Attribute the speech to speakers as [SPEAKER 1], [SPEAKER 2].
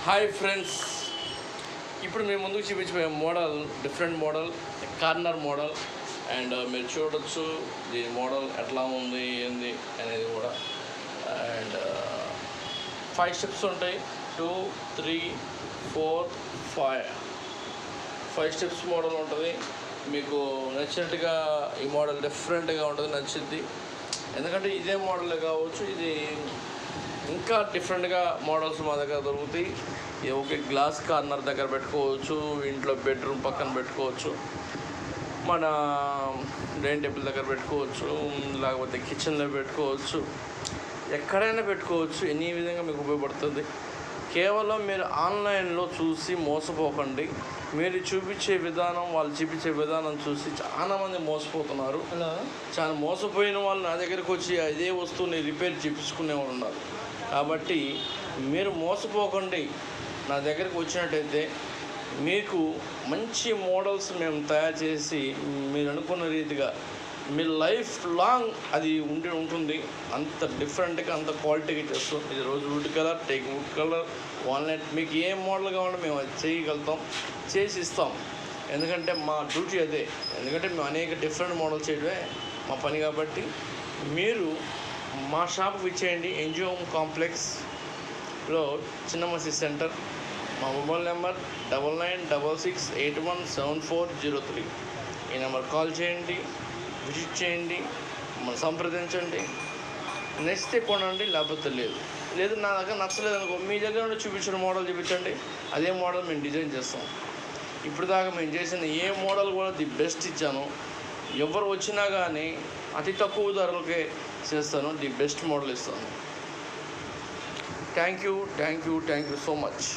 [SPEAKER 1] Hi friends, ఇప్పుడు మేము ముందుకు చూపించబోయే model different model, corner model. And మీరు చూడొచ్చు దీని మోడల్ ఎట్లా ఉంది ఏంది అనేది కూడా. అండ్ 5 స్టెప్స్ ఉంటాయి, 2, 3, 4, 5 స్టెప్స్ మోడల్ ఉంటుంది. మీకు నచ్చినట్టుగా ఈ మోడల్ డిఫరెంట్గా ఉంటుంది, నచ్చింది. ఎందుకంటే ఇదే మోడల్ కావచ్చు, ఇది ఇంకా డిఫరెంట్గా మోడల్స్ మా దగ్గర దొరుకుతాయి. ఓకే, గ్లాస్ కార్నర్ దగ్గర పెట్టుకోవచ్చు, ఇంట్లో బెడ్రూమ్ పక్కన పెట్టుకోవచ్చు, మన డైనింగ్ టేబుల్ దగ్గర పెట్టుకోవచ్చు, లేకపోతే కిచెన్లో పెట్టుకోవచ్చు, ఎక్కడైనా పెట్టుకోవచ్చు. ఎన్ని విధంగా మీకు ఉపయోగపడుతుంది. కేవలం మీరు ఆన్లైన్లో చూసి మోసపోకండి. మీరు చూపించే విధానం, వాళ్ళు చూపించే విధానం చూసి చాలామంది మోసపోతున్నారు. చాలా మోసపోయిన వాళ్ళు నా దగ్గరికి వచ్చి అదే వస్తువుని రిపేర్ చేయించుకునే వాళ్ళు ఉన్నారు. కాబట్టి మీరు మోసపోకండి. నా దగ్గరికి వచ్చినట్టయితే మీకు మంచి మోడల్స్ మేము తయారు చేసి మీరు అనుకున్న రీతిగా మీ లైఫ్ లాంగ్ అది ఉంటుంది. అంత డిఫరెంట్గా, అంత క్వాలిటీగా చేస్తాం. ఇది రోజు would colour, teak wood colour, walnut, మీకు ఏ మోడల్ కావాలో మేము అది చేయగలుగుతాం, చేసి ఇస్తాం. ఎందుకంటే మా డ్యూటీ అదే. ఎందుకంటే మేము అనేక డిఫరెంట్ మోడల్ చేయడమే మా పని. కాబట్టి మీరు మా షాప్ విచ్చేయండి. ఎన్జిఓ కాంప్లెక్స్లో చిన్న మసీద్ సెంటర్. మా మొబైల్ నెంబర్ 9966817403. ఈ నెంబర్ కాల్ చేయండి, విజిట్ చేయండి, మనం సంప్రదించండి. నచ్చితే కొనండి, లేకపోతే లేదు నా దగ్గర నచ్చలేదు అనుకో, మీ దగ్గర నుండి చూపించిన మోడల్ చూపించండి, అదే మోడల్ మేము డిజైన్ చేస్తాం. ఇప్పుడు దాకా మేము చేసిన ఏ మోడల్ కూడా ది బెస్ట్ ఇచ్చాను. ఎవరు వచ్చినా కానీ అతి తక్కువ ధరలకే చేస్తాను, ది బెస్ట్ మోడల్ ఇస్తాను. Thank you so much.